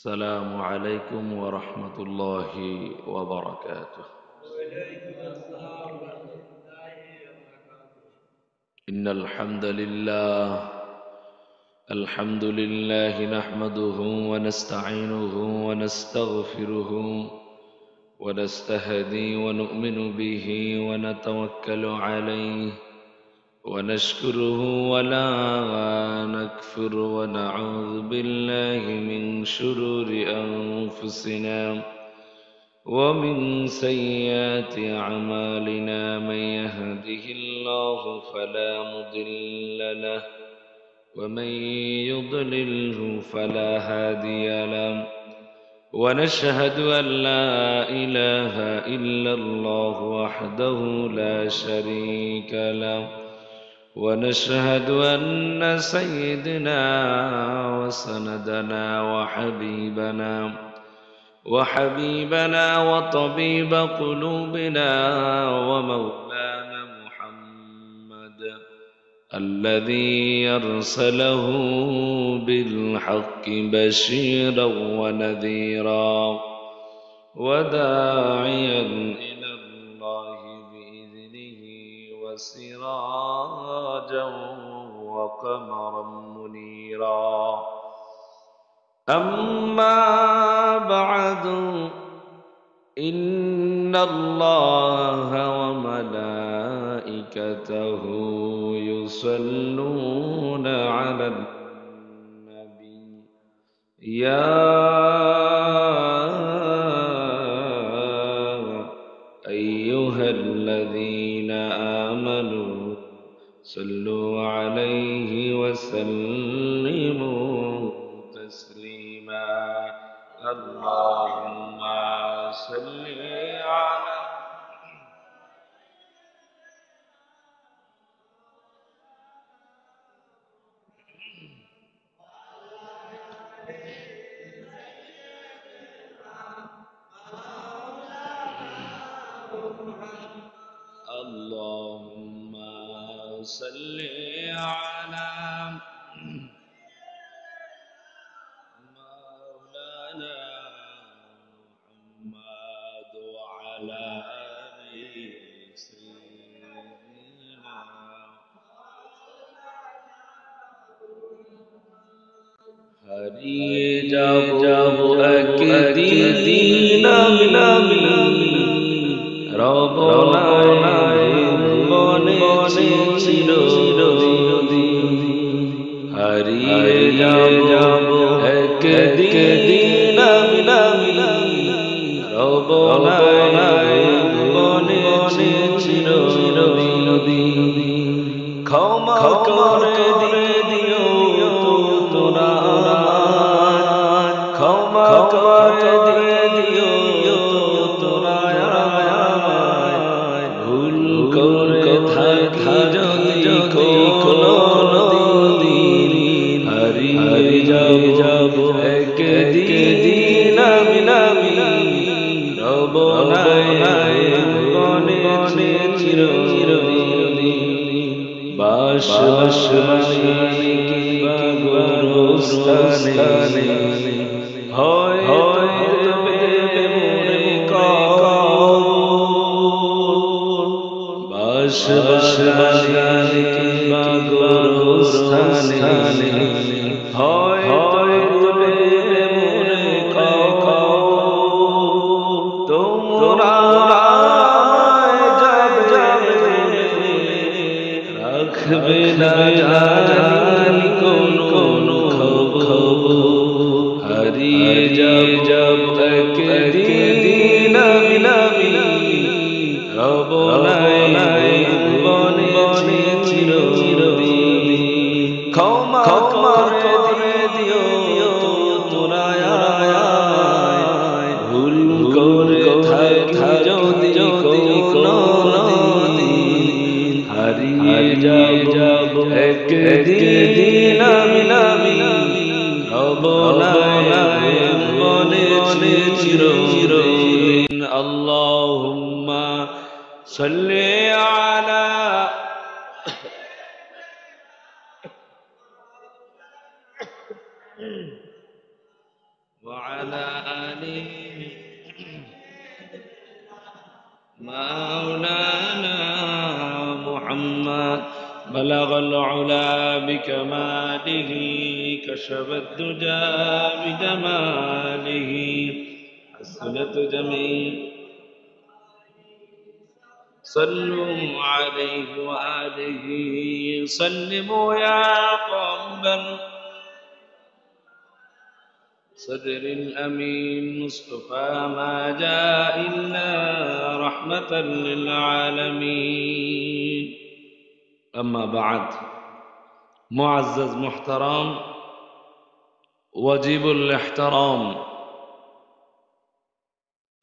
السلام عليكم ورحمة الله وبركاته. إن الحمد لله نحمده ونستعينه ونستغفره ونستهدي ونؤمن به ونتوكل عليه ونشكره ولا نكفر ونعوذ بالله من شرور أنفسنا ومن سيئات أعمالنا من يهده الله فلا مضل له ومن يضلله فلا هادي له ونشهد أن لا إله إلا الله وحده لا شريك له ونشهد أن سيدنا وسندنا وحبيبنا وطبيب قلوبنا ومولانا محمد الذي أرسله بالحق بشيرا ونذيرا وداعيا إلى الله بإذنه وسراجا وقمرا منيرا أما بعد إن الله وملائكته يصلون على النبي يا أيها الذين آمنوا صلوا عليه وسلموا تسليما اللهم صل على اللهم صل على مولانا محمد وعلى آل سيدنا হারিয়ে যাব একদিন রব নাই মনে ছিল হারিয়ে যাব একদিন রব নাই মনে ছিল ক্ষমা করে দিও তোরা ক্ষমা করে দিও তোরা ভুল করে থাকি যদি কোনো দিন হারিয়ে যাব একদিন রব নাই মনে ছিল বাস গোরস্থানে হয় বাস গোরস্থানে হয় তোমরা রাখবে না জানি কোন খবর হারিয়ে যাব একদিন রব নাই মনে ছিল ক্ষমা করে দিও তোরা ভুল করে থাকি যদি কোনো দিন হারিয়ে যাব একদিন রব নাই মনে ছিল আল্লাহুম্মা সাল্লি আলা وعلى آل مولانا محمد بلغ العلا بكماله كشف الدجى بجماله حسنت جميع صلوا عليه وآله سلموا يا قلبا صدر الأمين مصطفى ما جاء إلا رحمة للعالمين أما بعد معزز محترم واجب الاحترام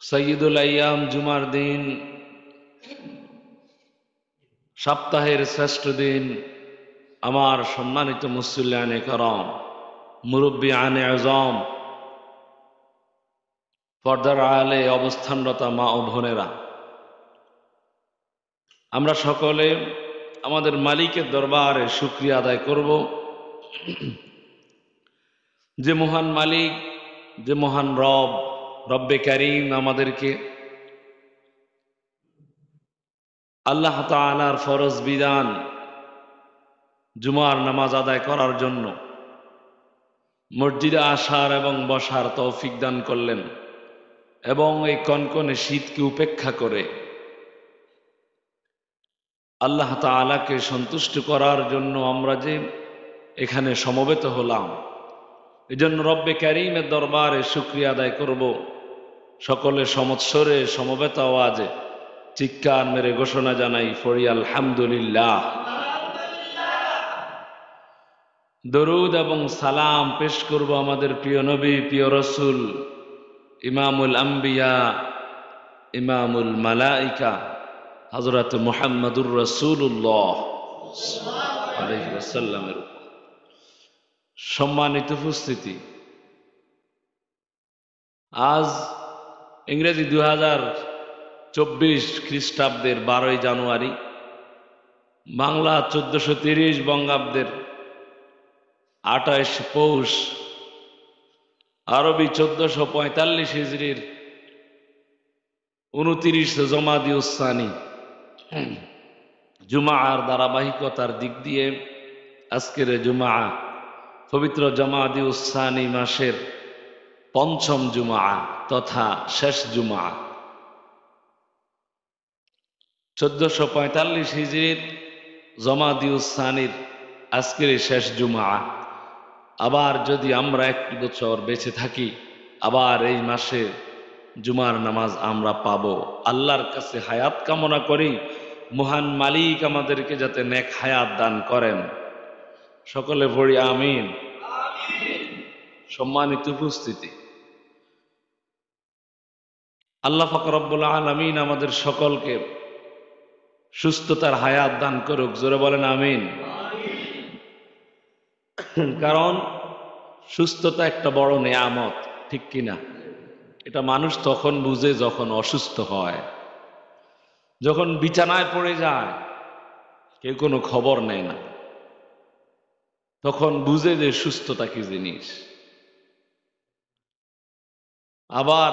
سيد الأيام जुमार दिन সপ্তাহের শ্রেষ্ঠ দিন আমার সম্মানিত মুসল্লিয়ানে کرام মুরব্বিয়ানে আযম পর্দার আড়ালে অবস্থানরত মা ও বোনেরা, আমরা সকলে আমাদের মালিকের দরবারে শুকরিয়া আদায় করব যে মহান মালিক, যে মহান রব, রব্বে কারীম আমাদেরকে আল্লাহ তাআলার ফরজ বিধান জুমার নামাজ আদায় করার জন্য মসজিদে আসার এবং বসার তৌফিক দান করলেন এবং এই কনকনে শীতকে উপেক্ষা করে আল্লাহ তাআলাকে সন্তুষ্ট করার জন্য আমরা যে এখানে সমবেত হলাম, এজন্য রব্বে কারীমের দরবারে শুকরিয়া আদায় করব। সকলে সমৎসরে সমবেত আওয়াজে চিৎকার মেরে ঘোষণা জানাই, পড়ি আলহামদুলিল্লাহ। দরুদ এবং সালাম পেশ করব আমাদের প্রিয় নবী, প্রিয় রাসূল, ইমামুল আম্বিয়া, ইমামুল মালাইকা হযরত মুহাম্মদুর রাসূলুল্লাহ আলাইহি ওয়াসাল্লামের। সম্মানিত উপস্থিতি, আজ ইংরেজি 2024 খ্রিস্টাব্দের 12 জানুয়ারি, বাংলা 1430 বঙ্গাব্দের 28 পৌষ, আরবি 1445 হিজরির 29 জমাদিউস সানি। জুমার ধারাবাহিকতার দিক দিয়ে আজকের জুমা পবিত্র জমাদিউস সানি মাসের পঞ্চম জুমা তথা শেষ জুমা। 1445 হিজরির জমাদিউস সানির আজকের শেষ জুমা। আবার যদি আমরা 1 বছর বেঁচে থাকি, আবার এই মাসে জুমার নামাজ আমরা পাবো। আল্লাহর কাছে হায়াত কামনা করি, মহান মালিক আমাদেরকে যাতে নেক হায়াত দান করেন। সকলে পড়ি আমিন। সম্মানিত উপস্থিতি, আল্লাহ পাক রব্বুল আলামিন আমাদের সকলকে সুস্থতার হায়াত দান করুক। জোরে বলেন আমিন। কারণ সুস্থতা একটা বড় নেয়ামত, ঠিক কিনা? এটা মানুষ তখন বুঝে যখন অসুস্থ হয়, যখন বিছানায় পড়ে যায়, কেউ কোনো খবর নেয় না, তখন বুঝে যে সুস্থতা কি জিনিস। আবার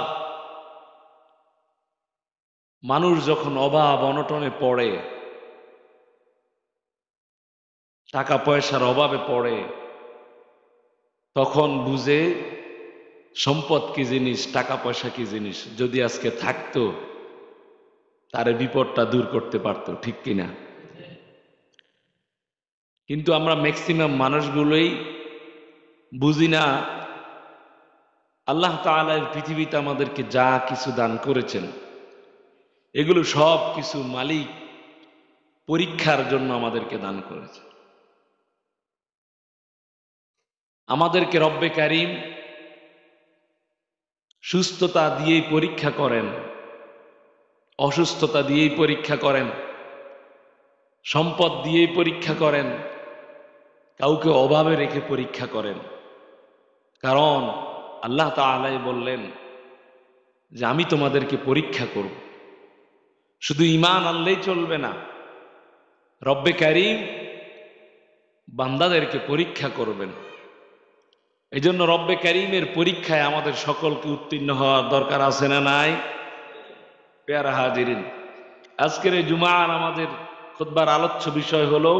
মানুষ যখন অভাব অনটনে পড়ে, টাকা পয়সার অভাবে পড়ে, তখন বুঝে সম্পদ কি জিনিস, টাকা পয়সা কি জিনিস। যদি আজকে থাকতো, তারে বিপদটা দূর করতে পারতো, ঠিক কিনা? কিন্তু আমরা ম্যাক্সিমাম মানুষগুলোই বুঝি না আল্লাহ তাআলা পৃথিবীতে আমাদেরকে যা কিছু দান করেছেন, এগুলো সব কিছু মালিক পরীক্ষার জন্য আমাদেরকে দান করেছে। আমাদেরকে রব্বে কারীম সুস্থতা দিয়েই পরীক্ষা করেন, অসুস্থতা দিয়েই পরীক্ষা করেন, সম্পদ দিয়েই পরীক্ষা করেন, কাউকে অভাবে রেখে পরীক্ষা করেন। কারণ আল্লাহ তাআলা বললেন যে আমি তোমাদেরকে পরীক্ষা করব। শুধু ঈমান আনলেই চলবে না, রব্বে কারীম বান্দাদেরকে পরীক্ষা করবেন। এই জন্য রব্বে কারীমের পরীক্ষায় আমাদের সকলকে উত্তীর্ণ হওয়ার দরকার আছে না নাই? পেয়ারা হাজিরিন, আজকের এই জুমার আমাদের খুতবার আলোচ্য বিষয় হলো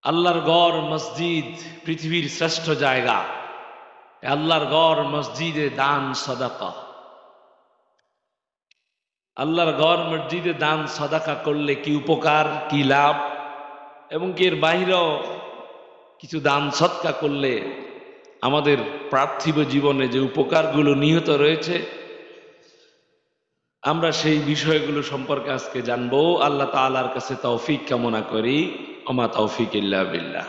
আল্লাহর ঘর মসজিদ পৃথিবীর শ্রেষ্ঠ জায়গা। আল্লাহর ঘর মসজিদে দান সাদাকা, আল্লাহর ঘর মসজিদে দান সাদাকা করলে কি উপকার, কি লাভ, এবং কি এর বাহিরেও কিছু দান সৎকা করলে আমাদের পার্থিব জীবনে যে উপকারগুলো নিহিত রয়েছে, আমরা সেই বিষয়গুলো সম্পর্কে আজকে জানবো। আল্লাহ তাআলার কাছে তৌফিক কামনা করি। ওমা তৌফিক ইল্লা বিল্লাহ।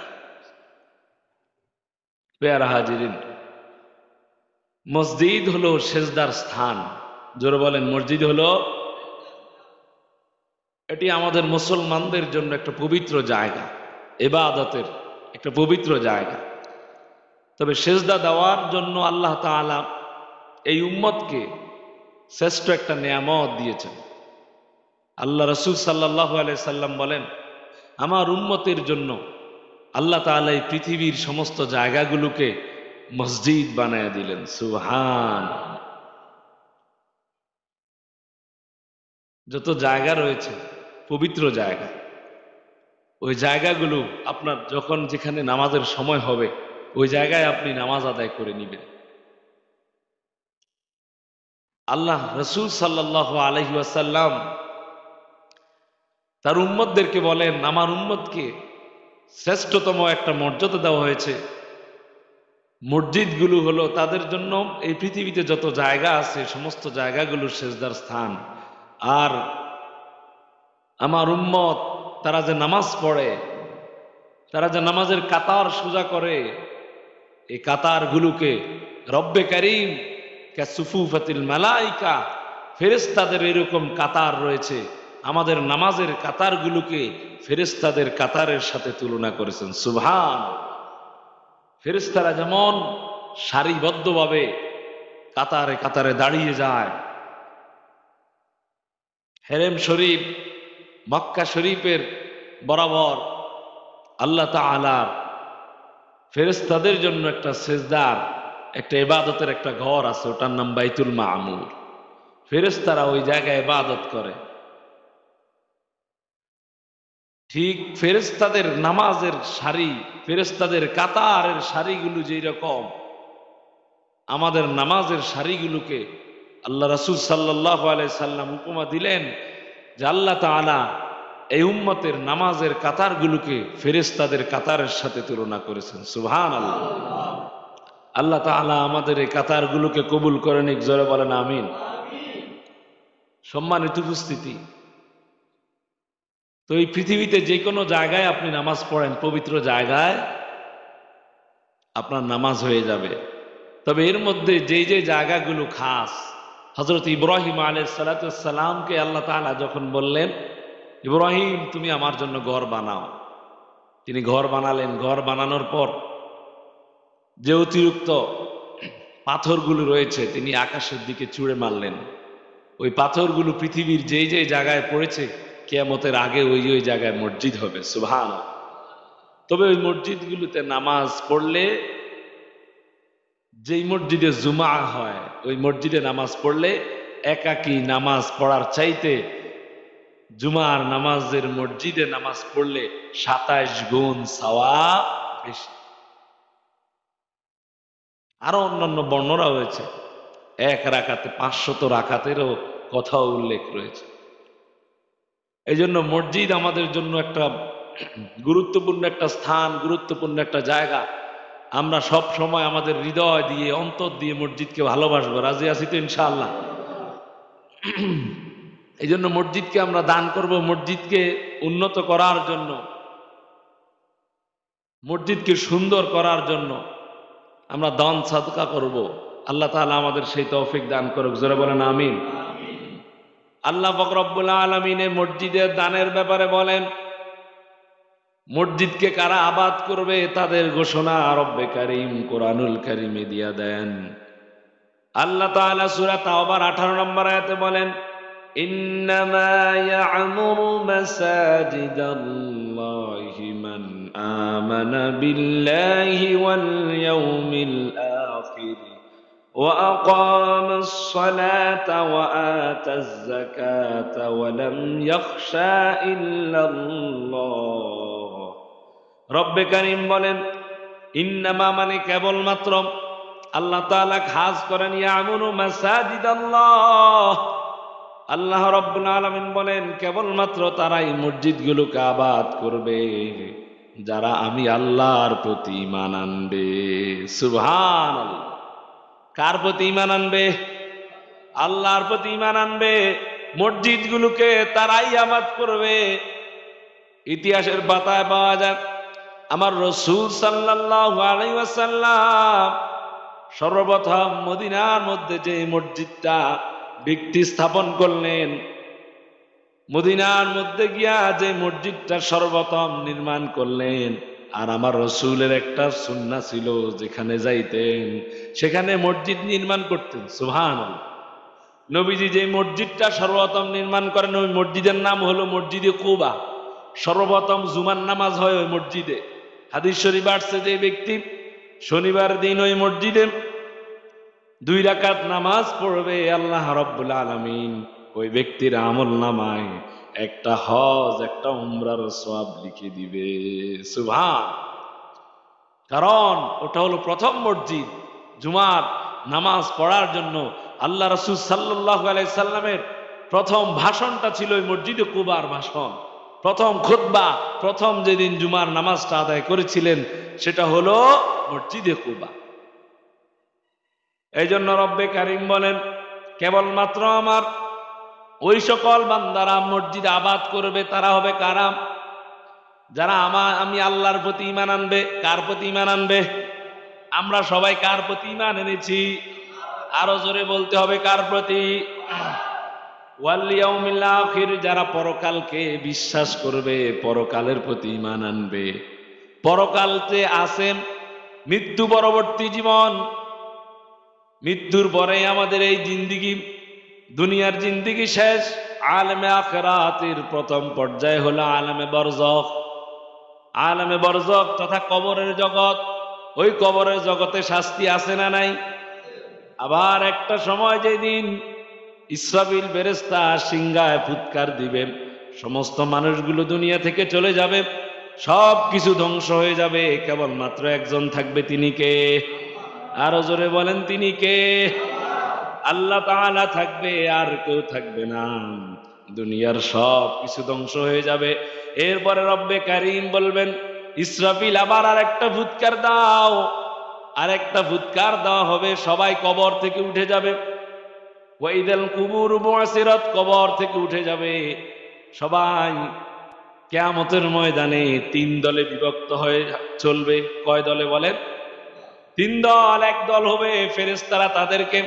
পেয়ারা হাজিরিন, মসজিদ হলো সেজদার স্থান। জোরে বলেন, মসজিদ হলো, এটি আমাদের মুসলমানদের জন্য একটা পবিত্র জায়গা, ইবাদতের একটা পবিত্র জায়গা। তবে সেজদা দেওয়ার জন্য আল্লাহ তাআলা এই উম্মতকে শ্রেষ্ঠ একটা নিয়ামত দিয়েছেন। আল্লাহ রাসূল সাল্লাল্লাহু আলাইহি সাল্লাম বলেন, আমার উম্মতের জন্য আল্লাহ তাআলা এই পৃথিবীর সমস্ত জায়গাগুলোকে মসজিদ বানায় দিলেন। সুবহান। যত জায়গা রয়েছে পবিত্র জায়গা, ওই জায়গাগুলো আপনার যখন যেখানে নামাজের সময় হবে ওই জায়গায় আপনি নামাজ আদায় করে নেবেন। আল্লাহ রাসূল সাল্লাল্লাহু আলাইহি ওয়াসাল্লাম তার উম্মতদেরকে বলেন, আমার উম্মতকে শ্রেষ্ঠতম একটা মর্যাদা দেওয়া হয়েছে। মসজিদগুলো হলো তাদের জন্য এই পৃথিবীতে যত জায়গা আছে সমস্ত জায়গাগুলো সেজদার স্থান। আর আমার উম্মত তারা যে নামাজ পড়ে, তারা যে নামাজের কাতার সোজা করে, এই কাতারগুলোকে রব্বে কারীম কাসুফুফাতিল মালাইকা, ফেরেশতাদের এরকম কাতার রয়েছে। আমাদের নামাজের কাতারগুলোকে ফেরেশতাদের কাতারের সাথে তুলনা করেছেন। সুবহান। ফেরেশতারা যেমন সারিবদ্ধভাবে কাতারে কাতারে দাঁড়িয়ে যায়, হেরেম শরীফ মক্কা শরীফের বরাবর আল্লাহ তাআলা ফেরেশতাদের জন্য একটা সেজদার, একটা ইবাদতের একটা ঘর আছে, ওটার নাম বাইতুল মামুর। ফেরেশতারা ওই জায়গায় ইবাদত করে। ঠিক ফেরেশতাদের নামাজের সারি, ফেরেশতাদের কাতারের সারিগুলো যেই রকম, আমাদের নামাজের সারিগুলোকে আল্লাহ রাসূল সাল্লাল্লাহু আলাইহি সাল্লাম উপমা দিলেন যে আল্লাহ তাআলা এই উম্মতের নামাজের কাতারগুলোকে ফেরেশতাদের কাতারের সাথে তুলনা করেছেন। সুবহানাল্লাহ। আল্লাহ তাআলা আমাদের এই কাতারগুলোকে কবুল করে নিক। জোরে বলেন আমিন। সম্মানিত উপস্থিতি, তো এই পৃথিবীতে যে কোনো জায়গায় আপনি নামাজ পড়েন, পবিত্র জায়গায় আপনার নামাজ হয়ে যাবে। তবে এর মধ্যে যেই যে জায়গাগুলো খাস, হযরত ইব্রাহিম আলাইহিস সালাতু ওয়াস সালামকে আল্লাহ তাআলা যখন বললেন, ইব্রাহিম তুমি আমার জন্য ঘর বানাও, তিনি ঘর বানালেন। ঘর বানানোর পর যে অতিরিক্ত পাথরগুলো রয়েছে তিনি আকাশের দিকে ছুঁড়ে মারলেন। ওই পাথরগুলো পৃথিবীর যেই যেই জায়গায় পড়েছে কিয়ামতের আগে ওই ওই জায়গায় মসজিদ হবে। সুবহানাল্লাহ। তবে ওই মসজিদগুলোতে নামাজ পড়লে, যেই মসজিদে জুমা হয় ওই মসজিদে নামাজ পড়লে একাকী নামাজ পড়ার চাইতে জুমার নামাজের মসজিদে নামাজ পড়লে 27 গুণ সওয়াব বেশি। আরো অন্যান্য বর্ণনা হয়েছে, এক রাকাতে 500 রাকাতেরও কথাও উল্লেখ রয়েছে। এই জন্য মসজিদ আমাদের জন্য একটা গুরুত্বপূর্ণ একটা স্থান, গুরুত্বপূর্ণ একটা জায়গা। আমরা সব সময় আমাদের হৃদয় দিয়ে, অন্তর দিয়ে মসজিদকে ভালোবাসবো। রাজি আছি তো ইনশাআল্লাহ? এই জন্য মসজিদকে আমরা দান করব, মসজিদকে উন্নত করার জন্য, মসজিদকে সুন্দর করার জন্য আমরা দান সাদকা করব। আল্লাহ তাআলা আমাদের সেই তৌফিক দান করুক। জোরে বলেন আমিন। আল্লাহ পাক রব্বুল আলামিন মসজিদের দানের ব্যাপারে বলেন, মসজিদকে কারা আবাদ করবে তাদের ঘোষণা রব্বে কারীম কোরআনুল কারীমে দিয়া দেন। আল্লাহ তাআলা সূরা তাওবার 18 নম্বর আয়াতে বলেন, ইন্নামা ইয়া'মুরু মাসাজিদাল্লাহি মান آمن بالله واليوم الآخر وأقام الصلاة وآتى الزكاة ولم يخشى إلا الله রব্বে কারীম বলেন ইন্নামা মানে কেবলমাত্র আল্লাহ তাআলা খাস করেন ইয়ামুনু মাসাজিদাল্লাহ আল্লাহ রাব্বুল আলামিন বলেন কেবলমাত্র তারাই মসজিদগুলোকে আবাদ করবে যারা আমি আল্লাহর প্রতি ঈমান আনবে সুবহানাল্লাহ কার প্রতি ঈমান আনবে আল্লাহর প্রতি ঈমান আনবে মসজিদগুলোকে তারাই আবাদ করবে ইতিহাসের পাতায় পাওয়া যায় আমার রাসূল সাল্লাল্লাহু আলাইহি ওয়াসাল্লাম সর্বপ্রথম মদিনার মধ্যে যে মসজিদটা ব্যক্তি স্থাপন করলেন মদিনার মধ্যে গিয়া যে মসজিদটা সর্বপ্রথম নির্মাণ করলেন আর আমার রাসূলের একটা সুন্নাহ ছিল যেখানে যাইতেন সেখানে মসজিদ নির্মাণ করতেন সুবহানাল্লাহ নবীজি যে মসজিদটা সর্বপ্রথম নির্মাণ করেন ওই মসজিদের নাম হলো মসজিদে কুবা সর্বপ্রথম জুমার নামাজ হয় ওই মসজিদে হাদিস শরীফ আসছে যে ব্যক্তি শনিবার দিন ওই মসজিদে 2 রাকাত নামাজ পড়বে আল্লাহ রাব্বুল আলামিন ওই ব্যক্তির আমল নামায় একটা হজ একটা উমরার সওয়াব লিখে দিবে সুবহান কারণ ওটা হলো প্রথম মসজিদ জুমার নামাজ পড়ার জন্য আল্লাহ রাসূল সাল্লাল্লাহু আলাইহি সাল্লামের প্রথম ভাষণটা ছিল ওই মসজিদে কুবার ভাষণ প্রথম খুতবা প্রথম যেদিন জুমার নামাজটা আদায় করেছিলেন সেটা হলো মসজিদে কুবা এই জন্য রব্বে কারীম বলেন কেবলমাত্র আমার ওই সকল বান্দারা মসজিদ আবাদ করবে তারা হবে কারা যারা আমি আল্লাহর প্রতি ঈমান আনবে কার প্রতি ঈমান আনবে আমরা সবাই কার প্রতি ঈমান এনেছি আরো জোরে বলতে হবে কার প্রতি ওয়াল ইয়াউমিল আখির যারা পরকালকে বিশ্বাস করবে পরকালের প্রতি ঈমান আনবে পরকালতে আছে মৃত্যু পরবর্তী জীবন মৃত্যুর পরে আমাদের এই জিন্দেগি দুনিয়ার জিন্দেগি শেষ আলেমে আখিরাতের প্রথম পর্যায়ে হলো আলেমে বরজখ তথা কবরের জগৎ ওই কবরের জগতে শাস্তি আছে না নাই আবার একটা সময় যেদিন ইসরাফিল ফেরেশতা সিংহায় ফুৎকার দিবেন সমস্ত মানুষগুলো দুনিয়া থেকে চলে যাবে সব কিছু ধ্বংস হয়ে যাবে কেবলমাত্র একজন থাকবে তিনি কে আরো জোরে বলেন তিনি কে আল্লাহ তাআলা থাকবে আর কেউ থাকবে না দুনিয়ার সব কিছু ধ্বংস হয়ে যাবে এরপরে রব্বে কারীম বলবেন ইসরাফিল আবার আরেকটা ফুৎকার দাও আরেকটা ফুৎকার দেওয়া হবে সবাই কবর থেকে উঠে যাবে ওয়াইদাল কুবুর বুসিরাত কবর থেকে উঠে যাবে সবাই কিয়ামতের ময়দানে 3 দলে বিভক্ত হয়ে চলবে কয় দলে বলেন 3 দল এক দল হবে ফেরেশতারা তাদেরকে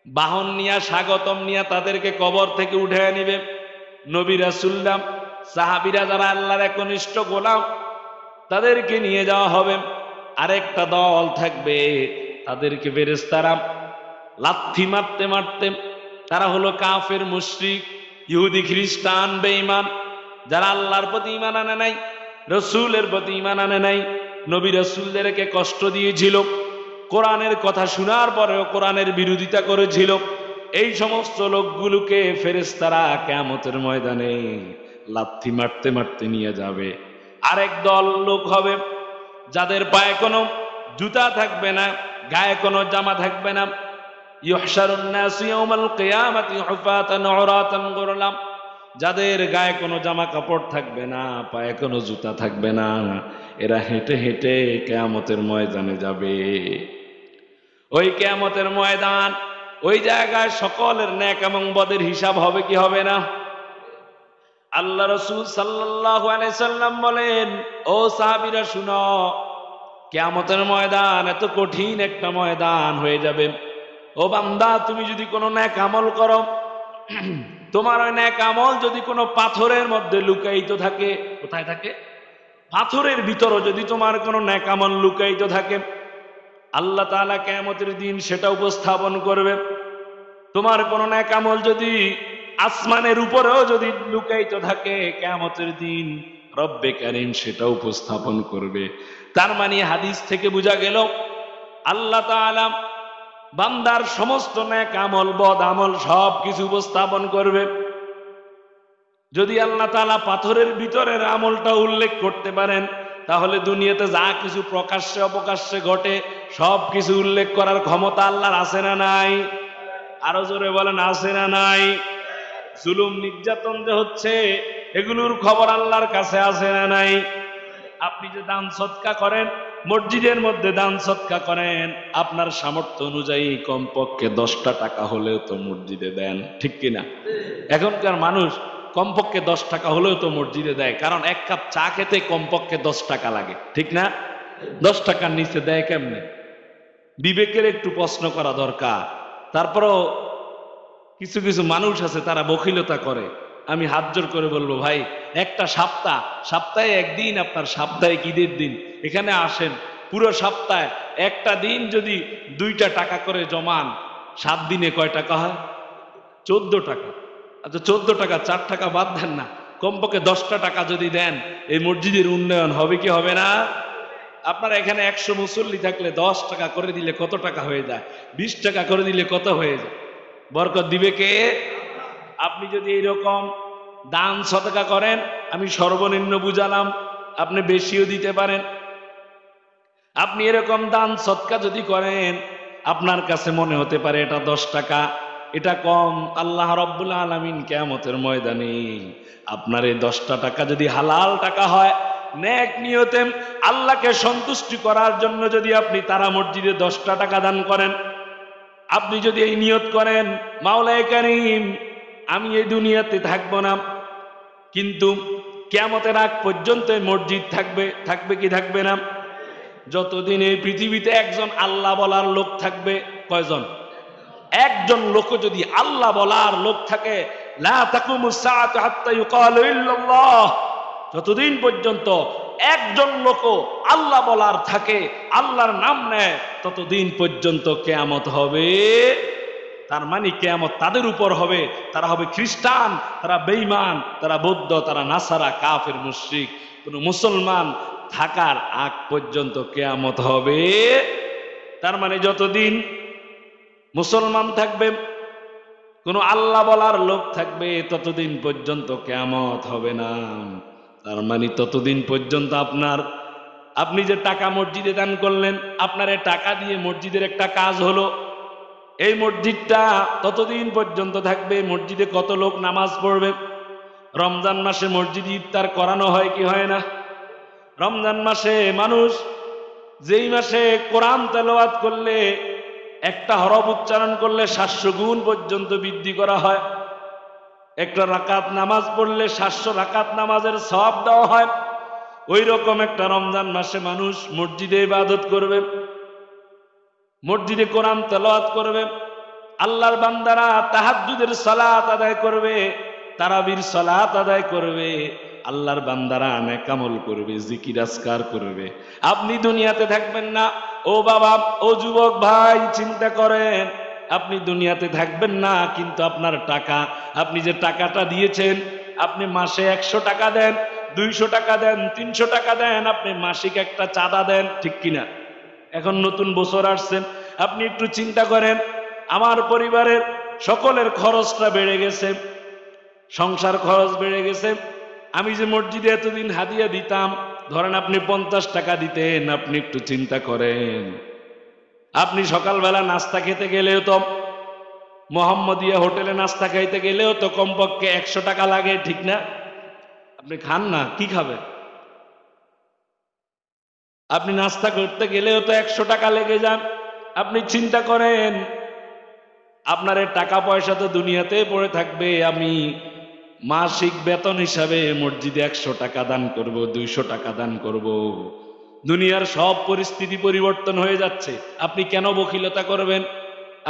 বাহন নিয়ে স্বাগতম নিয়ে তাদেরকে কবর থেকে উঠে নিবে নবী রাসূলরা সাহাবীরা যারা আল্লাহর একনিষ্ঠ গোলাম তাদেরকে নিয়ে যাওয়া হবে আরেকটা দল থাকবে তাদেরকে ফেরেশতারা লাথি মারতে মারতে তারা হলো কাফের মুশরিক ইহুদি খ্রিস্টান বেঈমান যারা আল্লাহর প্রতি ঈমান আনে নাই রাসূলের প্রতি ঈমান আনে নাই নবী রাসূলদেরকে কষ্ট দিয়েছিল কোরআনের কথা শোনার পরেও কোরআনের বিরোধিতা করেছিল এই সমস্ত লোকগুলোকে ফেরেশতারা কিয়ামতের ময়দানে লাথি মারতে মারতে নিয়ে যাবে আরেক দল লোক হবে যাদের পায়ে কোনো জুতা থাকবে না গায়ে কোনো জামা থাকবে না ইউহশারুন নাস ইয়াউমাল কিয়ামাতি হুফাতান উরাতান গুরলাম যাদের গায়ে কোনো জামা কাপড় থাকবে না পায়ে কোনো জুতা থাকবে না এরা হেঁটে হেঁটে কিয়ামতের ময়দানে যাবে ওই কিয়ামতের ময়দান ওই জায়গায় সকলের নেক এবং বদের হিসাব হবে কি হবে না আল্লাহ রাসূল সাল্লাল্লাহু আলাইহি সাল্লাম বলেন ও সাহাবীরা শুনো কিয়ামতের ময়দান এত কঠিন একটা ময়দান হয়ে যাবে ও বান্দা তুমি যদি কোনো নেক আমল করো তোমার ওই নেক আমল যদি কোনো পাথরের মধ্যে লুকায়িত থাকে কোথায় থাকে পাথরের ভিতরে যদি তোমার কোনো নেক আমল লুকায়িত থাকে আল্লাহ তাআলা কিয়ামতের দিন সেটা উপস্থাপন করবে তোমার কোনো নেক আমল যদি আসমানের উপরেও যদি লুকায়িত থাকে কিয়ামতের দিন রব্বে কারীম সেটা উপস্থাপন করবে। তার মানে হাদিস থেকে বোঝা গেল আল্লাহ তাআলা বান্দার সমস্ত নেক আমল বদ আমল সব কিছু উপস্থাপন করবে। যদি আল্লাহ তাআলা পাথরের ভিতরের আমলটা উল্লেখ করতে পারেন, তাহলে দুনিয়াতে যা কিছু প্রকাশ্যে অপ্রকাশ্যে ঘটে সব কিছু উল্লেখ করার ক্ষমতা আল্লাহর আছে না নাই? আরো জোরে বলেন, আছে না নাই? জুলুম নির্যাতন যে হচ্ছে এগুলোর খবর আল্লাহর কাছে আছে না নাই? আপনি যে দান সদকা করেন, মসজিদের মধ্যে দান সদকা করেন, আপনার সামর্থ্য অনুযায়ী কমপক্ষে 10টা টাকা হলেও তো মসজিদে দেন, ঠিক কিনা? এখনকার মানুষ কমপক্ষে 10 টাকা হলেও তো মসজিদে দেয়, কারণ এক কাপ চা খেতে কমপক্ষে 10 টাকা লাগে, ঠিক না? 10 টাকার নিচে দেয় কেমনে? বিবেকের একটু প্রশ্ন করা দরকার। তারপরও কিছু কিছু মানুষ আছে তারা বখিলতা করে। আমি হাত জোর করে বলবো, ভাই একটা সপ্তাহে একদিন আপনার সাপ্তাহিক ঈদের দিন এখানে আসেন, পুরো সপ্তাহে একটা দিন যদি 2টা টাকা করে জমান, 7 দিনে কয় টাকা হয়? 14 টাকা। আচ্ছা 14 টাকা 4 টাকা বাদ দেন না, কমপক্ষে 10টা টাকা যদি দেন এই মসজিদের উন্নয়ন হবে কি হবে না? আপনার এখানে 100 মুসল্লি থাকলে 10 টাকা করে দিলে কত টাকা হয়ে যায়? 20 টাকা করে দিলে কত হয়ে যায়? বরকত দিবে কে? আপনি যদি এইরকম দান সদকা করেন, আমি সর্বনিম্ন বুঝালাম, আপনি বেশিও দিতে পারেন। আপনি এরকম দান সদকা যদি করেন, আপনার কাছে মনে হতে পারে এটা 10 টাকা, এটা কম। আল্লাহ রাব্বুল আলামিন কিয়ামতের ময়দানে আপনার এই 10টা টাকা যদি হালাল টাকা হয়, নেক নিয়তে আল্লাহকে সন্তুষ্টি করার জন্য যদি আপনি তারা মসজিদে 10টা টাকা দান করেন, আপনি যদি এই নিয়ত করেন, মাওলায়ে কারীম আমি এই দুনিয়াতে থাকবো না, কিন্তু কিয়ামতের আগ পর্যন্ত মসজিদ থাকবে, থাকবে কি থাকবে না? যতদিন এই পৃথিবীতে একজন আল্লাহ বলার লোক থাকবে, কয়জন? একজন লোক যদি আল্লাহ বলার লোক থাকে, লা তাকুমুস সাআতু হাত্তা ইউকালু ইল্লাল্লাহ, যতদিন পর্যন্ত একজন লোক আল্লাহ বলার থাকে, আল্লাহর নাম নেয়, ততদিন পর্যন্ত কিয়ামত হবে। তার মানে কিয়ামত তাদের উপর হবে, তারা হবে খ্রিস্টান, তারা বেঈমান, তারা বৌদ্ধ, তারা নাসারা, কাফের, মুশরিক। কোন মুসলমান থাকার আগ পর্যন্ত কিয়ামত হবে। তার মানে যতদিন মুসলমান থাকবে, কোন আল্লাহ বলার লোক থাকবে, ততদিন পর্যন্ত কিয়ামত হবে না। তার মানে ততদিন পর্যন্ত আপনি যে টাকা মসজিদে দান করলেন, আপনার এই টাকা দিয়ে মসজিদের একটা কাজ হলো, এই মসজিদটা ততদিন পর্যন্ত থাকবে। মসজিদে কত লোক নামাজ পড়বে? রমজান মাসে মসজিদে ইফতার করানো হয় কি হয় না? রমজান মাসে মানুষ, যেই মাসে কোরআন তেলাওয়াত করলে, একটা হরফ উচ্চারণ করলে 700 গুণ পর্যন্ত বৃদ্ধি করা হয়। একটা রাকাত নামাজ পড়লে 700 রাকাত নামাজের সওয়াব দেওয়া হয়। ওই রকম একটা রমজান মাসে মানুষ মসজিদে ইবাদত করবে, মসজিদে কোরআন তেলাওয়াত করবে, আল্লাহর বান্দারা তাহাজ্জুদের সালাত আদায় করবে, তারাবির সালাত আদায় করবে, আল্লাহর বান্দারা নেক আমল করবে, জিকির আজকার করবে। আপনি দুনিয়াতে থাকবেন না। ও বাবা, ও যুবক ভাই, চিন্তা করেন, আপনি দুনিয়াতে থাকবেন না, কিন্তু আপনার টাকা, আপনি যে টাকাটা দিয়েছেন, আপনি মাসে 100 টাকা দেন, 200 টাকা দেন, 300 টাকা দেন, আপনি মাসিক একটা চাঁদা দেন, ঠিক কিনা? এখন নতুন বছর আসছেন, আপনি একটু চিন্তা করেন, আমার পরিবারের সকলের খরচটা বেড়ে গেছে, সংসার খরচ বেড়ে গেছে। আমি যে মসজিদে এতদিন হাদিয়া দিতাম, ধরেন আপনি 50 টাকা দিতেন, আপনি একটু চিন্তা করেন, আপনি সকালবেলা নাস্তা খেতে গেলেও তো, মোহাম্মদিয়া হোটেলে নাস্তা খাইতে গেলেও তো কমপক্ষে 100 টাকা লাগে, ঠিক না? আপনি খান না, কি খাবেন? আপনি নাস্তা করতে গেলেও তো 100 টাকা লেগে যান। আপনি চিন্তা করেন, আপনার টাকা পয়সা তো দুনিয়াতে পড়ে থাকবে, আমি মাসিক বেতন হিসাবে মসজিদে 100 টাকা দান করব, 200 টাকা দান করব। দুনিয়ার সব পরিস্থিতি পরিবর্তন হয়ে যাচ্ছে, আপনি কেন বখিলতা করবেন?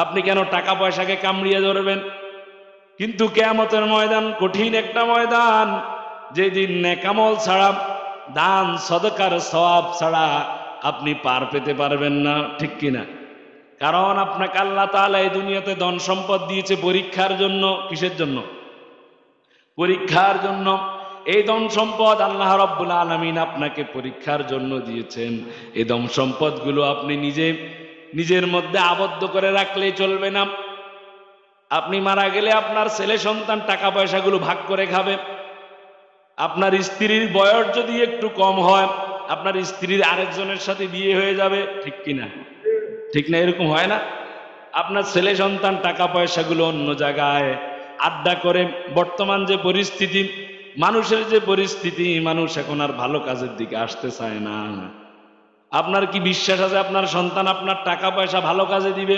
আপনি কেন টাকা পয়সাকে কামড়িয়ে ধরবেন? কিন্তু কিয়ামতের ময়দান কঠিন একটা ময়দান, যেদিন নেক আমল ছাড়া, দান সদকার সওয়াব ছাড়া আপনি পার পেতে পারবেন না, ঠিক কিনা? কারণ আপনাকে আল্লাহ তাআলা এই দুনিয়াতে ধন সম্পদ দিয়েছে পরীক্ষার জন্য। কিসের জন্য? পরীক্ষার জন্য। এই ধন সম্পদ আল্লাহ রাব্বুল আলামিন আপনাকে পরীক্ষার জন্য দিয়েছেন। এই ধন সম্পদগুলো আপনি নিজের মধ্যে আবদ্ধ করে রাখলে চলবে না। আপনি মারা গেলে আপনার ছেলে সন্তান টাকা পয়সাগুলো ভাগ করে খাবে। আপনার স্ত্রীর বয়স যদি একটু কম হয়, আপনার স্ত্রীর আরেকজনের সাথে বিয়ে হয়ে যাবে, ঠিক কিনা? ঠিক না? এরকম হয় না? আপনার ছেলে সন্তান টাকা পয়সাগুলো অন্য জায়গায় আড্ডা করে। বর্তমান যে পরিস্থিতি, মানুষের যে পরিস্থিতি, মানুষ এখন আর ভালো কাজের দিকে আসতে চায় না। আপনার কি বিশ্বাস আছে আপনার সন্তান আপনার টাকা পয়সা ভালো কাজে দিবে?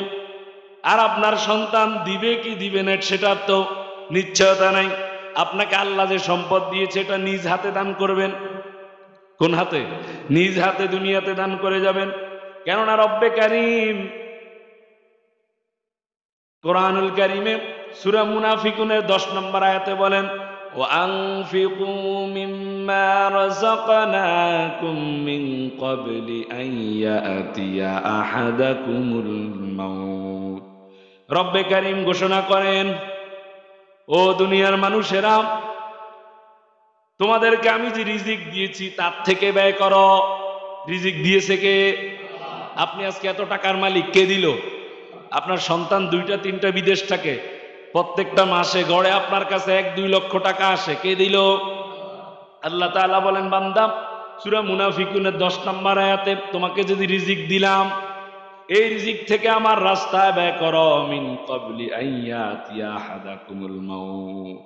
আর আপনার সন্তান দিবে কি দিবে না সেটার তো নিশ্চয়তা নাই। আপনাকে আল্লাহ যে সম্পদ দিয়েছে এটা নিজ হাতে দান করবেন। কোন হাতে? নিজ হাতে দুনিয়াতে দান করে যাবেন। কেননা রব্বে কারীম কোরআনুল কারীমে সূরা মুনাফিকুনের 10 নম্বর আয়াতে বলেন, ওয়ানফিকু মিম্মা রাযাকনাকুম মিন ক্বাবলি আন ইয়াতিয়া আহাদাকুমুল মাউত। রব্বে কারীম ঘোষণা করেন, ও দুনিয়ার মানুষেরা, তোমাদেরকে আমি যে রিজিক দিয়েছি তার থেকে ব্যয় করো। রিজিক দিয়েছে কে? আপনি আজকে এত টাকার মালিক, কে দিল? আপনার সন্তান 2-3টা বিদেশ থাকে, প্রত্যেকটা মাসে গড়ে আপনার কাছে 1-2 লক্ষ টাকা আসে, কে দিল? আল্লাহ তাআলা বলেন, বান্দা, সূরা মুনাফিকুনের 10 নম্বর আয়াতে, তোমাকে যদি রিজিক দিলাম, এই রিজিক থেকে আমার রাস্তায় ব্যয় করো। মিন ক্বাবলি আইয়াতিয়া আহাদাকুমুল মাউত,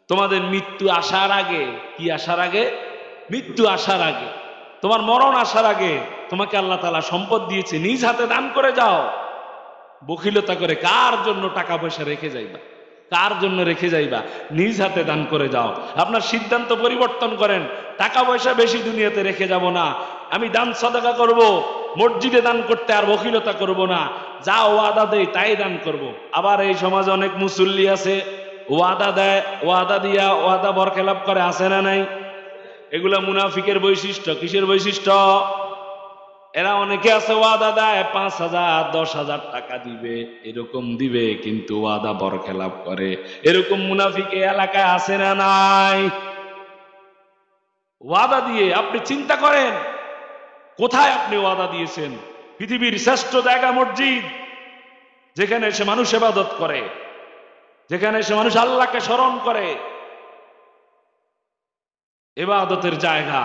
তোমাদের মৃত্যু আসার আগে। কি আসার আগে? মৃত্যু আসার আগে, তোমার মরণ আসার আগে তোমাকে আল্লাহ তাআলা সম্পদ দিয়েছে, নিজ হাতে দান করে যাও। বখিলতা করে কার জন্য টাকা পয়সা রেখে যাইবা? কার জন্য রেখে যাইবা? নিজ হাতে দান করে যাও। আপনার সিদ্ধান্ত পরিবর্তন করেন, টাকা পয়সা বেশি দুনিয়াতে রেখে যাব না, আমি দান সাদাকা করব, মসজিদে দান করতে আর বখিলতা করব না, যা ওয়াদা দেয় তাই দান করব। আবার এই সমাজে অনেক মুসল্লি আছে, ওয়াদা দেয়, ওয়াদা দিয়া ওয়াদা বরখেলাপ করে, আছে না নাই? এগুলা মুনাফিকের বৈশিষ্ট্য। কিসের বৈশিষ্ট্য? এরা অনেকে আছে ওয়াদা দেয় 5,000 10,000 টাকা দিবে, এরকম দিবে, কিন্তু ওয়াদা বরখেলাপ করে। এরকম মুনাফিক এই এলাকায় আছে না নাই? ওয়াদা দিয়ে আপনি চিন্তা করেন কোথায় আপনি ওয়াদা দিয়েছেন? পৃথিবীর শ্রেষ্ঠ জায়গা মসজিদ, যেখানে এসে মানুষ ইবাদত করে, যেখানে এসে মানুষ আল্লাহকে স্মরণ করে, ইবাদতের জায়গা,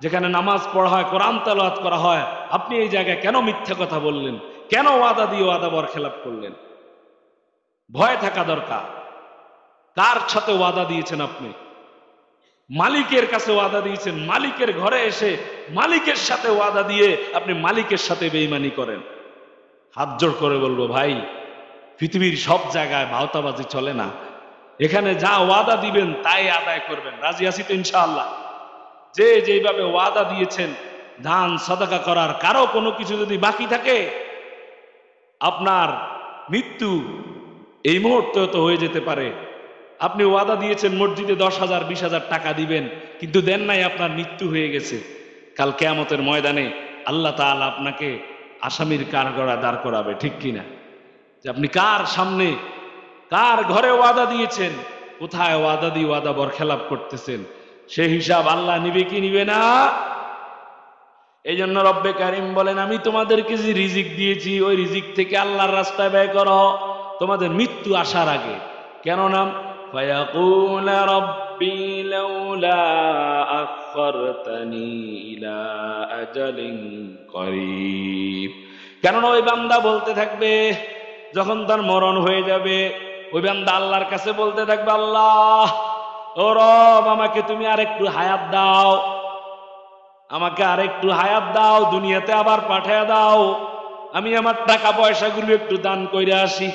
যেখানে নামাজ পড়া হয়, কোরআন তেলাওয়াত করা হয়। আপনি এই জায়গায় কেন মিথ্যা কথা বললেন? কেন ওয়াদা দিয়ে ওয়াদা বরখেলাপ করলেন? ভয় থাকা দরকার। কার সাথে ওয়াদা দিয়েছেন আপনি? মালিকের কাছে ওয়াদা দিয়েছেন, মালিকের ঘরে এসে মালিকের সাথে ওয়াদা দিয়ে আপনি মালিকের সাথে বেঈমানি করেন। হাত জোড় করে বলবো, ভাই, পৃথিবীর সব জায়গায় ভাওতাবাজি চলে না। এখানে যা ওয়াদা দিবেন তাই আদায় করবেন। রাজি আছি তো ইনশাআল্লাহ? যে যেভাবে ওয়াদা দিয়েছেন দান সাদাকা করার, কারো কোনো কিছু যদি বাকি থাকে, আপনার মৃত্যু এই মুহূর্তে তো হয়ে যেতে পারে। আপনি ওয়াদা দিয়েছেন মসজিদে 10,000 20,000 টাকা দিবেন, কিন্তু দেন নাই, আপনার মৃত্যু হয়ে গেছে। কাল কিয়ামতের ময়দানে আল্লাহ তাআলা আপনাকে আসামির কাঠগড়ায় দাঁড় করাবে, ঠিক কিনা? যে আপনি কার সামনে, কার ঘরে ওয়াদা দিয়েছেন, কোথায় ওয়াদা দিয়ে ওয়াদা বরখেলাপ করতেছেন, সে হিসাব আল্লাহ নিবে কি নিবে না? এই জন্য রব্বে কারীম বলেন, আমি তোমাদেরকে যে রিজিক দিয়েছি ওই রিজিক থেকে আল্লাহর রাস্তায় ব্যয় করো তোমাদের মৃত্যু আসার আগে। কেননা ফায়াকুল রাব্বি লাউলা আখখারতানি ইলা আজালিন করিব। কেননা ওই বান্দা বলতে থাকবে, যখন তার মরণ হয়ে যাবে, ওই বান্দা আল্লাহর কাছে বলতে থাকবে, আল্লাহ, ও রব, আমাকে তুমি আরেকটু হায়াত দাও, আমাকে আরেকটু হায়াত দাও, দুনিয়াতে আবার পাঠায় দাও, আমি আমার টাকা পয়সাগুলো একটু দান কইরা আসি।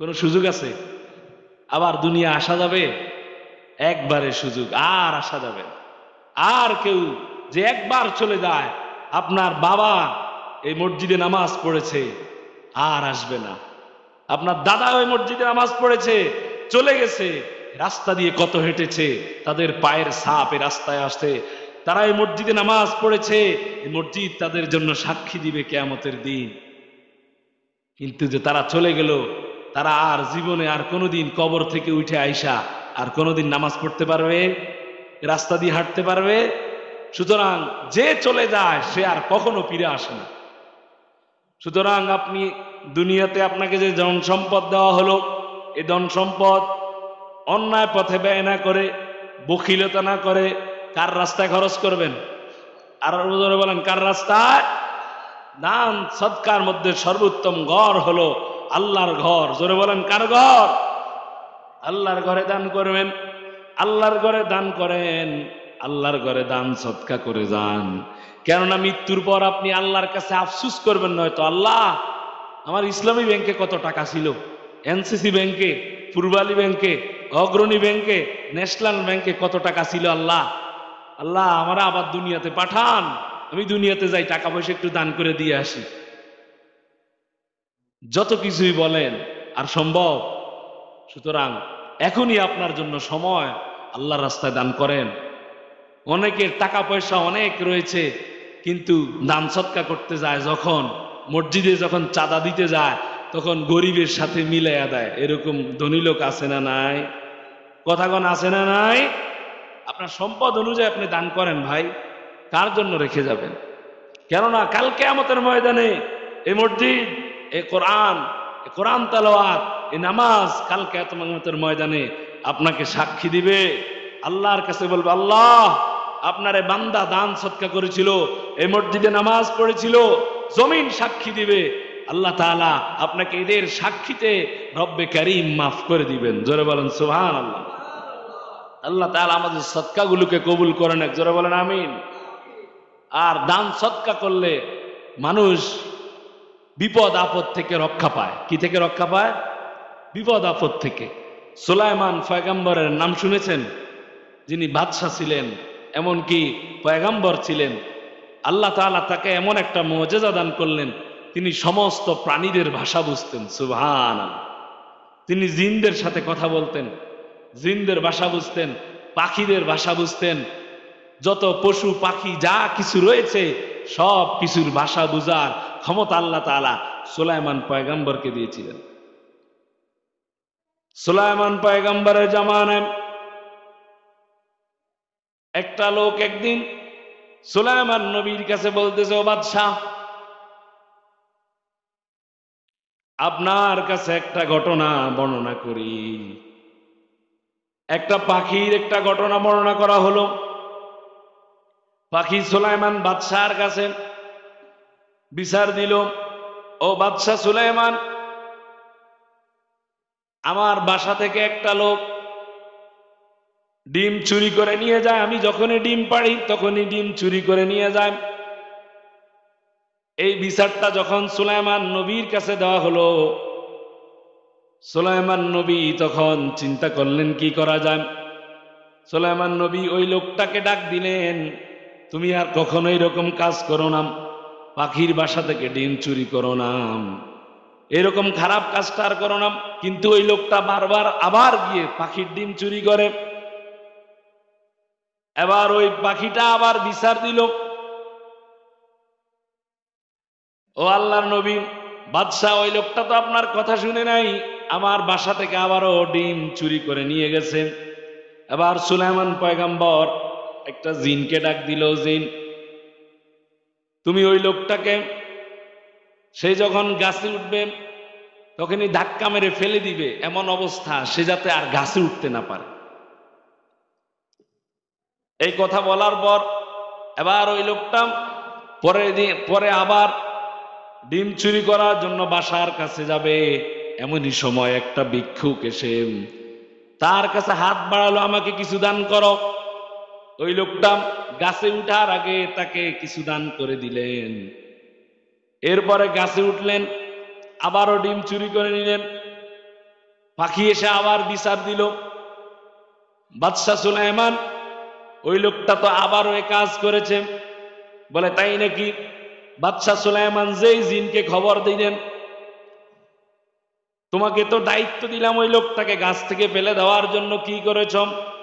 কোন সুযোগ আছে? আবার দুনিয়া আসা যাবে? একবারে সুযোগ, আর আসা যাবে না। আর কেউ যে একবার চলে যায়, আপনার বাবা এই মসজিদে নামাজ পড়েছে, আর আসবে না। আপনার দাদা ওই মসজিদে নামাজ পড়েছে, চলে গেছে, রাস্তা দিয়ে কত হেঁটেছে, তাদের পায়ের ছাপ এই রাস্তায় আসে। তারা এই মসজিদে নামাজ পড়েছে, এই মসজিদ তাদের জন্য সাক্ষী দিবে কিয়ামতের দিন। কিন্তু যে তারা চলে গেল, তারা আর জীবনে আর কোনোদিন কবর থেকে উঠে আইসা আর কোনোদিন নামাজ পড়তে পারবে, রাস্তা দিয়ে হাঁটতে পারবে? সুতরাং যে চলে যায় সে আর কখনো ফিরে আসে না। সুতরাং আপনি দুনিয়াতে আপনাকে যে ধন সম্পদ দেওয়া হলো, এই ধন সম্পদ অন্যায় পথে ব্যয় না করে, বখিলতা না করে কার রাস্তায় খরচ করবেন? আর জোরে বলেন, কার রাস্তায়? দান সদকার মধ্যে সর্বোত্তম ঘর হলো আল্লাহর ঘর। জোরে বলেন, কার ঘর? আল্লাহর ঘরে দান করবেন, আল্লাহর ঘরে দান করেন, আল্লাহর ঘরে দান সদকা করে যান। কেননা মৃত্যুর পর আপনি আল্লাহর কাছে আফসুস করবেন, নয়তো আল্লাহ আমার ইসলামী ব্যাংকে কত টাকা ছিল, এনসিসি ব্যাংকে, পূর্বালী ব্যাংকে, অগ্রণী ব্যাংকে, ন্যাশনাল ব্যাংকে কত টাকা ছিল, আল্লাহ আল্লাহ আমার আবার দুনিয়াতে পাঠান, আমি দুনিয়াতে যাই টাকা পয়সা একটু দান করে দিয়ে আসি। যত কিছুই বলেন আর সম্ভব? সুতরাং এখনই আপনার জন্য সময়, আল্লাহর রাস্তায় দান করেন। অনেকের টাকা পয়সা অনেক রয়েছে, কিন্তু দান সৎকা করতে যায় যখন, মসজিদে যখন চাঁদা দিতে যায়, তখন গরিবের সাথে মিলাইয়া দেয়। এরকম ধনী লোক আছে না নাই? কথাগণ আছে না নাই? আপনার সম্পদ অনুযায়ী আপনি দান করেন ভাই, কার জন্য রেখে যাবেন? কেননা কাল কিয়ামতের ময়দানে এই মসজিদ, এই কোরআন, এই কোরআন তেলাওয়াত, এই নামাজ কাল কিয়ামতের ময়দানে আপনাকে সাক্ষী দিবে। আল্লাহর কাছে বলবে, আল্লাহ আপনারে বান্দা দান সৎকা করেছিল, এই মসজিদে নামাজ পড়েছিল, জমিন সাক্ষী দিবে। আল্লাহ তাআলা আপনাকে এদের সাক্ষীতে রব্বে কারীম মাফ করে দিবেন। জোরে বলেন সুবহানাল্লাহ। আল্লাহ তাআলা আমাদের সৎকাগুলোকে কবুল করেন, এক জোরে বলেন আমিন। আর দান সৎকা করলে মানুষ বিপদ আপদ থেকে রক্ষা পায়। কি থেকে রক্ষা পায়? বিপদ আপদ থেকে। সুলাইমান পয়গম্বরের নাম শুনেছেন? যিনি বাদশাহ ছিলেন, এমনকি পয়গম্বর ছিলেন। আল্লাহ তাআলা তাকে এমন একটা মুজিজা দান করলেন, তিনি সমস্ত প্রাণীদের ভাষা বুঝতেন। সুবহানাল্লাহ। তিনি জিনদের সাথে কথা বলতেন, জিনদের ভাষা বুঝতেন, পাখিদের ভাষা বুঝতেন, যত পশু পাখি যা কিছু রয়েছে সব কিছুর ভাষা বুঝার ক্ষমতা আল্লাহ তাআলা সুলাইমান পয়গম্বরকে দিয়েছিলেন। সুলাইমান পয়গম্বরের জামানায় একটা লোক একদিন সুলাইমান নবীর কাছে বলতেছে, ও বাদশাহ, আপনার কাছে একটা ঘটনা বর্ণনা করি। একটা পাখির একটা ঘটনা বর্ণনা করা হলো। পাখি সুলাইমান বাদশাহর কাছে বিচার দিল, ও বাদশাহ সুলাইমান, আমার বাসা থেকে একটা লোক ডিম চুরি করে নিয়ে যায়। আমি যখনই ডিম পাড়ি তখনই ডিম চুরি করে নিয়ে যায়। এই বিচারটা যখন সুলাইমান নবীর কাছে দেওয়া হলো, সুলাইমান নবী তখন চিন্তা করলেন কি করা যায়। সুলাইমান নবী ওই লোকটাকে ডাক দিলেন, তুমি আর কখনো এরকম কাজ করো না, পাখির বাসা থেকে ডিম চুরি করো না, এরকম খারাপ কাজটা আর করো না। কিন্তু ওই লোকটা বারবার আবার গিয়ে পাখির ডিম চুরি করে। এবার ওই পাখিটা আবার বিচার দিল, ও আল্লাহর নবী, বাদশাহ ওই লোকটা তো আপনার কথা শুনে নাই, আমার বাসা থেকে আবারও ডিম চুরি করে নিয়ে গেছে। এবার সুলাইমান পয়গম্বর একটা জিনকে ডাক দিল, জিন, তুমি ওই লোকটাকে, সে যখন গাছে উঠবে তখনই ধাক্কা মেরে ফেলে দিবে, এমন অবস্থা সে যাতে আর গাছে উঠতে না পারে। এই কথা বলার পর এবার ওই লোকটা পরে আবার ডিম চুরি করার জন্য বাসার কাছে যাবে। এমনই সময় একটা ভিক্ষুক এসে তার কাছে হাত বাড়ালো, আমাকে কিছু দান করো। ওই লোকটা গাছে উঠার আগে তাকে কিছু দান করে দিলেন। এরপরে গাছে উঠলেন, আবারও ডিম চুরি করে নিলেন। পাখি এসে আবার বিচার দিল, বাদশাহ সুলাইমান, ওই লোকটা তো আবারও এ কাজ করেছে। বলে, তাই নাকি? বাদশাহ সুলাইমান যেই জিনকে খবর দিলেন, তোমাকে তো দায়িত্ব দিলাম ওই লোকটাকে গাছ থেকে ফেলে দেওয়ার জন্য, কি করেছ?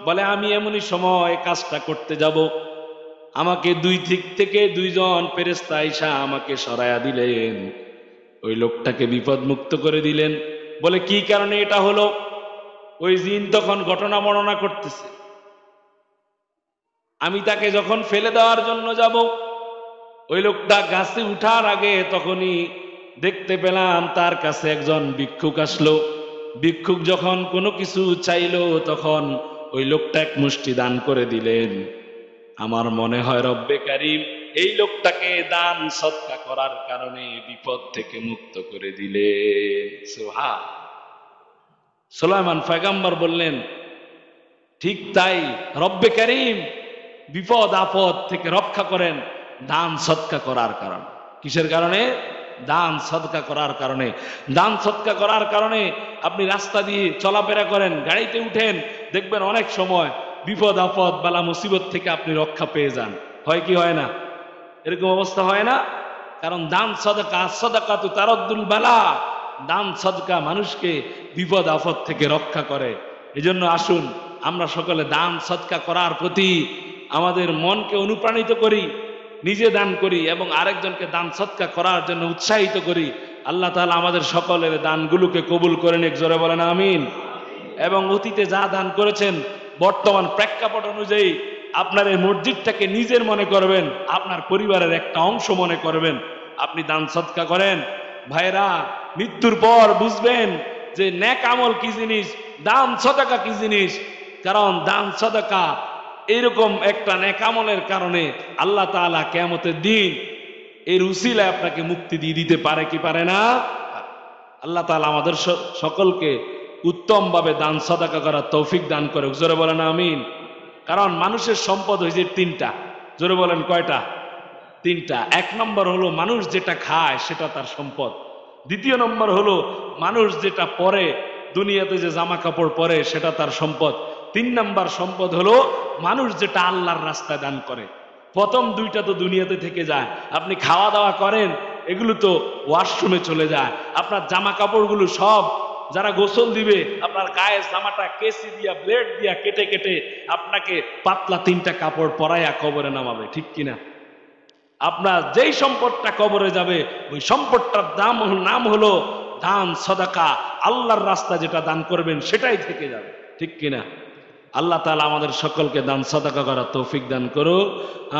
বলে, আমি এমনই সময় কাজটা করতে যাব, আমাকে দুই দিক থেকে দুইজন ফেরেশতা আইসা আমাকে সরায়া দিলেন, ওই লোকটাকে বিপদ মুক্ত করে দিলেন। বলে, কি কারণে এটা হলো? ওই জিন তখন ঘটনা বর্ণনা করতেছে, আমি তাকে যখন ফেলে দেওয়ার জন্য যাব, ওই লোকটা গাছে উঠার আগে তখনই দেখতে পেলাম তার কাছে একজন ভিক্ষুক আসলো। ভিক্ষুক যখন কোনো কিছু চাইলো তখন ওই লোকটা এক মুষ্টি দান করে দিলেন। আমার মনে হয় রব্বে কারীম এই লোকটাকে দান সদকা করার কারণে বিপদ থেকে মুক্ত করে দিলেন। সুবহান। সুলাইমান পয়গম্বর বললেন, ঠিক তাই, রব্বে কারীম বিপদ আপদ থেকে রক্ষা করেন দান সদকা করার কারণে। কিসের কারণে? দান সদকা করার কারণে। দান সদকা করার কারণে আপনি রাস্তা দিয়ে চলাফেরা করেন, গাড়িতে উঠেন, দেখবেন অনেক সময় বিপদ আপদ বালা মুসিবত থেকে আপনি রক্ষা পেয়ে যান। হয় কি হয় না? এরকম অবস্থা হয় না? কারণ দান সদকা, সদকা তু তারদ্দুল বালা, দান সদকা মানুষকে বিপদ আপদ থেকে রক্ষা করে। এজন্য আসুন আমরা সকলে দান সদকা করার প্রতি আমাদের মনকে অনুপ্রাণিত করি, নিজে দান করি এবং আরেকজনকে দান সদকা করার জন্য উৎসাহিত করি। আল্লাহ তাআলা আমাদের সকলের দানগুলোকে কবুল করে নিক, জোরে বলেন আমিন। এবং অতীতে যা দান করেছেন বর্তমান প্রেক্ষাপট অনুযায়ী আপনার এই মসজিদটাকে নিজের মনে করবেন, আপনার পরিবারের একটা অংশ মনে করবেন, আপনি দান সদকা করেন। ভাইরা, মৃত্যুর পর বুঝবেন যে নেক আমল কি জিনিস, দান সদকা কি জিনিস। কারণ দান সদকা এরকম একটা নেক আমলের কারণে আল্লাহ তাআলা কিয়ামতের দিন এর উসিলায় আপনাকে মুক্তি দিয়ে দিতে পারে কি পারে না? আল্লাহ তাআলা আমাদের সকলকে উত্তম ভাবে দান সদকা করার তৌফিক দান করে, জোরে বলেন আমিন। কারণ মানুষের সম্পদ হয়েছে তিনটা, জোরে বলেন কয়টা? তিনটা। এক নম্বর হলো মানুষ যেটা খায় সেটা তার সম্পদ। দ্বিতীয় নম্বর হলো মানুষ যেটা পরে, দুনিয়াতে যে জামা কাপড় পরে সেটা তার সম্পদ। তিন নম্বর সম্পদ হলো মানুষ যেটা আল্লাহর রাস্তায় দান করে। প্রথম দুইটা তো দুনিয়াতে থেকে যায়, আপনি খাওয়া দাওয়া করেন এগুলো তো ওয়াশরুমে চলে যায়। আপনার জামা কাপড়গুলো সব যারা গোসল দিবে আপনার গায়ে জামাটা কেসি দিয়া ব্লেড দিয়া কেটে কেটে আপনাকে পাতলা তিনটা কাপড় পরাইয়া কবরে নামাবে, ঠিক কিনা? আপনার যেই সম্পদটা কবরে যাবে ওই সম্পদটার নাম হলো দান সদকা। আল্লাহর রাস্তা যেটা দান করবেন সেটাই থেকে যাবে, ঠিক কিনা? আল্লাহ তাআলা আমাদের সকলকে দান সদকা করার তৌফিক দান করুক,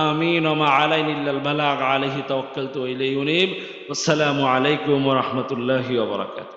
আমিন। ওয়া মা আলাইনা ইল্লাল বালাগ, আলাইহি তাওয়াক্কালতু ওয়া ইলাইহি উনীব। আসসালামু আলাইকুম ওয়া রাহমাতুল্লাহি ওয়া বারাকাতুহু।